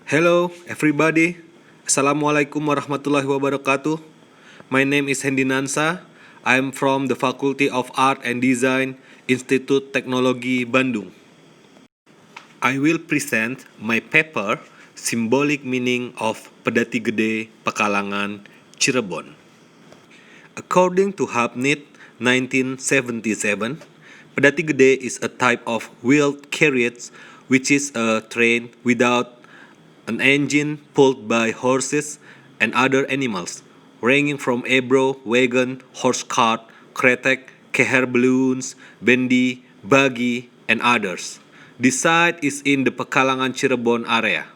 Hello, everybody. Assalamualaikum warahmatullahi wabarakatuh. My name is Hendy Nansa. I am from the Faculty of Art and Design, Institut Teknologi Bandung. I will present my paper, Symbolic Meaning of Pedati Gede Pekalangan, Cirebon. According to Habnit 1977, Pedati Gede is a type of wheeled carriage which is a train without an engine pulled by horses and other animals, ranging from Ebro, wagon, horse cart, kretek, keher balloons, bendi, buggy, and others. This site is in the Pekalangan Cirebon area.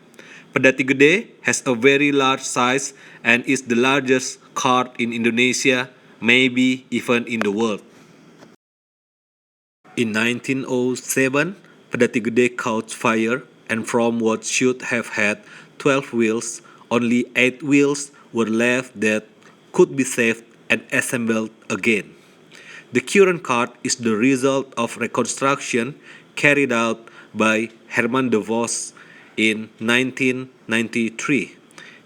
Pedati Gede has a very large size and is the largest cart in Indonesia, maybe even in the world. In 1907, Pedati Gede caught fire, and from what should have had 12 wheels, only 8 wheels were left that could be saved and assembled again. The current cart is the result of reconstruction carried out by Herman de Vos in 1993.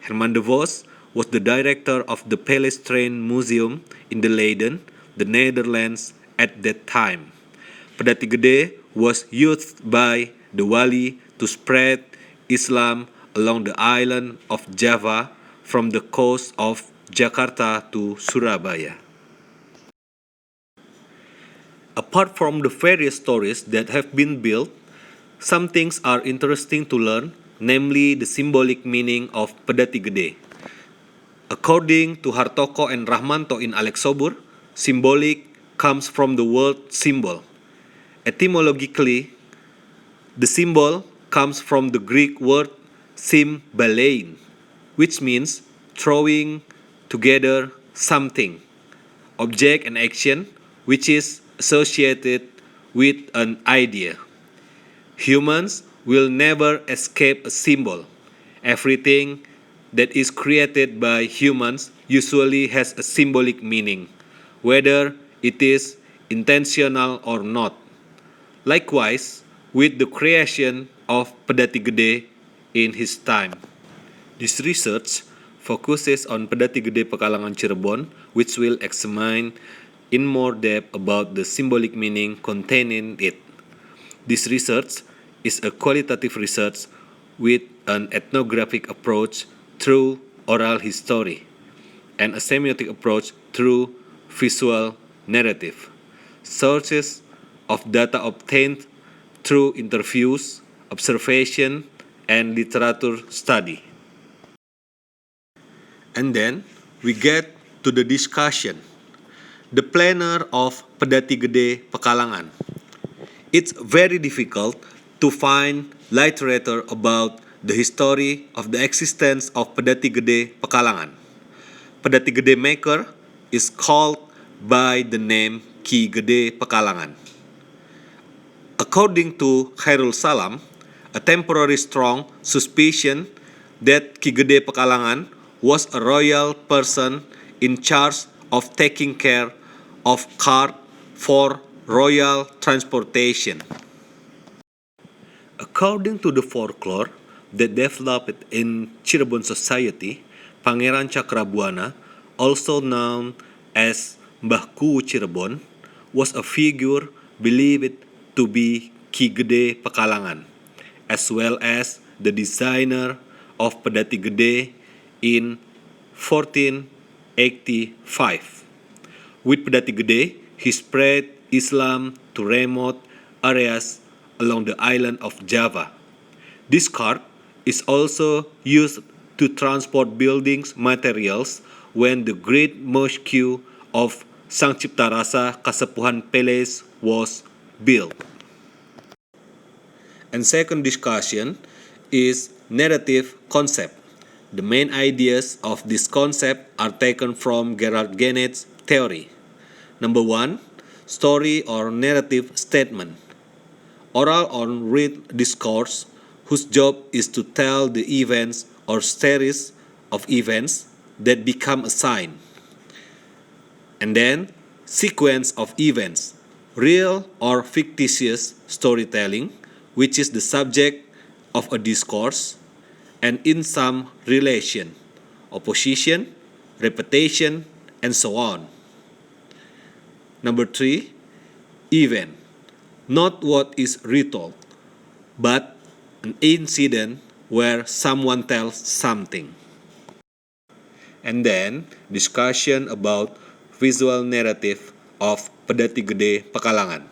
Herman de Vos was the director of the Palace Train Museum in the Leiden, the Netherlands, at that time. Pedati Gede was used by the Wali to spread Islam along the island of Java from the coast of Jakarta to Surabaya. Apart from the various stories that have been built, some things are interesting to learn, namely the symbolic meaning of Pedati Gede. According to Hartoko and Rahmanto in Alex Sobur, symbolic comes from the word symbol. Etymologically, the symbol comes from the Greek word symbalein, which means throwing together something, object and action, which is associated with an idea. Humans will never escape a symbol. Everything that is created by humans usually has a symbolic meaning, whether it is intentional or not. Likewise, with the creation of Pedati Gede in his time. This research focuses on Pedati Gede Pekalangan Cirebon, which will examine in more depth about the symbolic meaning contained in it. This research is a qualitative research with an ethnographic approach through oral history and a semiotic approach through visual narrative. Sources of data obtained through interviews, observation, and literature study. And then we get to the discussion. The planner of Pedati Gede Pekalangan. It's very difficult to find literature about the history of the existence of Pedati Gede Pekalangan. Pedati Gede maker is called by the name Ki Gede Pekalangan. According to Khairul Salam, a temporary strong suspicion that Ki Gede Pekalangan was a royal person in charge of taking care of cart for royal transportation. According to the folklore that developed in Cirebon society, Pangeran Cakrabuana, also known as Mbah Kuwu Cirebon, was a figure believed to be Ki Gede Pekalangan, as well as the designer of Pedati Gede in 1485. With Pedati Gede, he spread Islam to remote areas along the island of Java. This cart is also used to transport buildings materials when the Great Mosque of Sang Cipta Rasa Kasepuhan Palace was built. And second discussion is narrative concept. The main ideas of this concept are taken from Gerard Genet's theory. Number 1, story or narrative statement. Oral or read discourse whose job is to tell the events or series of events that become a sign. And then, sequence of events, real or fictitious storytelling, which is the subject of a discourse, and in some relation, opposition, repetition, and so on. Number 3, event. Not what is retold, but an incident where someone tells something. And then discussion about visual narrative of Pedati Gede Pekalongan.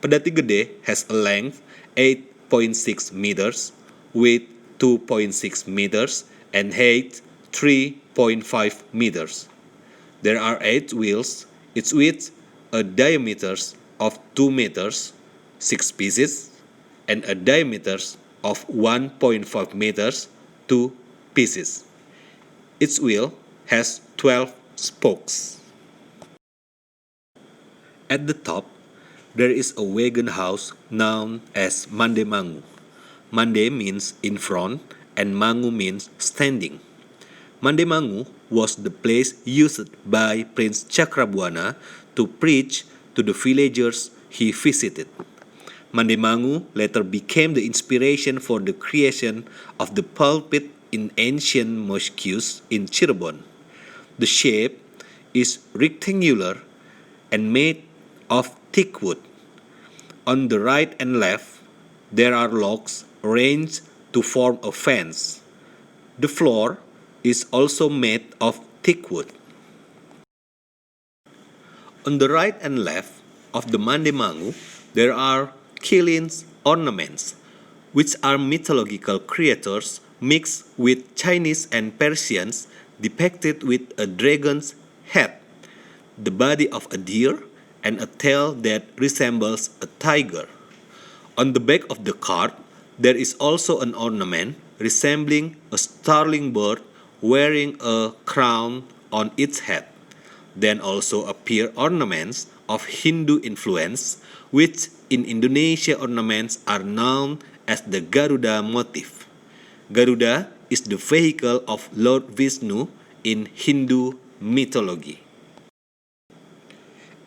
Pedati Gede has a length 8.6 meters, width 2.6 meters, and height 3.5 meters. There are 8 wheels, each with a diameter of 2 meters, 6 pieces, and a diameter of 1.5 meters, 2 pieces. Each wheel has 12 spokes. At the top, there is a wagon house known as Mande Mangu. Mande means in front and Mangu means standing. Mande Mangu was the place used by Prince Cakrabuana to preach to the villagers he visited. Mande Mangu later became the inspiration for the creation of the pulpit in ancient mosques in Cirebon. The shape is rectangular and made of thick wood. On the right and left, there are logs arranged to form a fence. The floor is also made of thick wood. On the right and left of the Mande Mangu, there are Kilins ornaments, which are mythological creatures mixed with Chinese and Persians depicted with a dragon's head, the body of a deer, and a tail that resembles a tiger. On the back of the cart, there is also an ornament resembling a starling bird wearing a crown on its head. Then also appear ornaments of Hindu influence, which in Indonesia ornaments are known as the Garuda motif. Garuda is the vehicle of Lord Vishnu in Hindu mythology.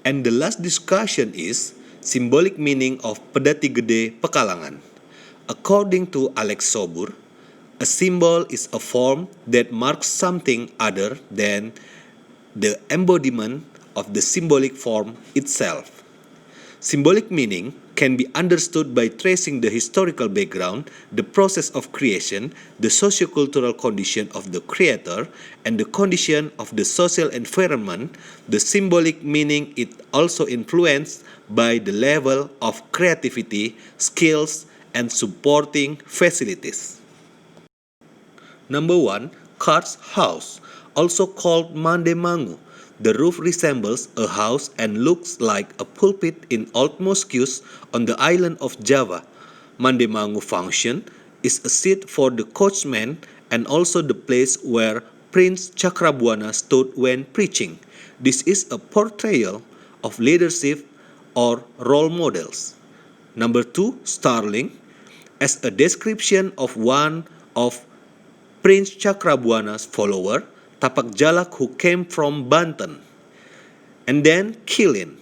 And the last discussion is symbolic meaning of Pedati Gede Pekalongan. According to Alex Sobur, a symbol is a form that marks something other than the embodiment of the symbolic form itself. Symbolic meaning can be understood by tracing the historical background, the process of creation, the sociocultural condition of the creator, and the condition of the social environment. The symbolic meaning is also influenced by the level of creativity, skills, and supporting facilities. Number 1, Cart's house, also called Mande Mangu. The roof resembles a house and looks like a pulpit in old mosques on the island of Java. Mande Mangu function is a seat for the coachman and also the place where Prince Cakrabuana stood when preaching. This is a portrayal of leadership or role models. Number 2, Starling, as a description of one of Prince Cakrabuana's follower, Tapak Jalak, who came from Banten. And then Kilin,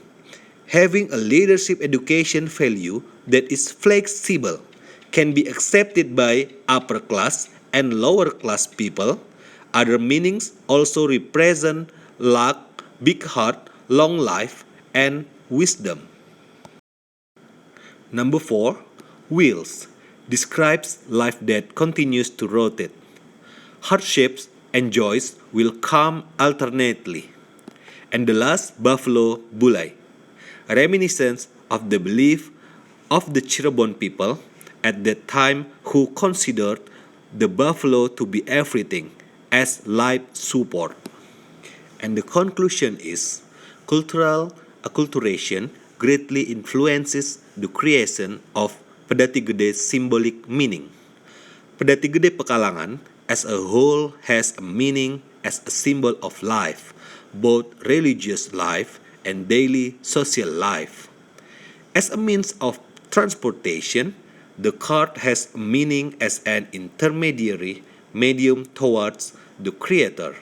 having a leadership education value that is flexible, can be accepted by upper class and lower class people. Other meanings also represent luck, big heart, long life, and wisdom. Number 4, wheels, describes life that continues to rotate. Hardships and joys will come alternately. And the last, Buffalo Bulai, a reminiscence of the belief of the Cirebon people at that time who considered the buffalo to be everything as life support. And the conclusion is, cultural acculturation greatly influences the creation of Pedati Gede's symbolic meaning. Pedati Gede Pekalongan as a whole has a meaning as a symbol of life, both religious life and daily social life. As a means of transportation, the cart has a meaning as an intermediary medium towards the creator.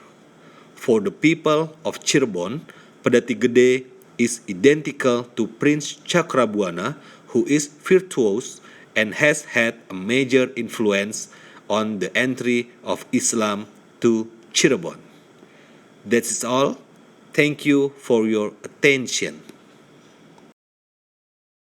For the people of Cirebon, Pedati Gede is identical to Prince Cakrabuana, who is virtuous and has had a major influence on the entry of Islam to Cirebon. That's all. Thank you for your attention.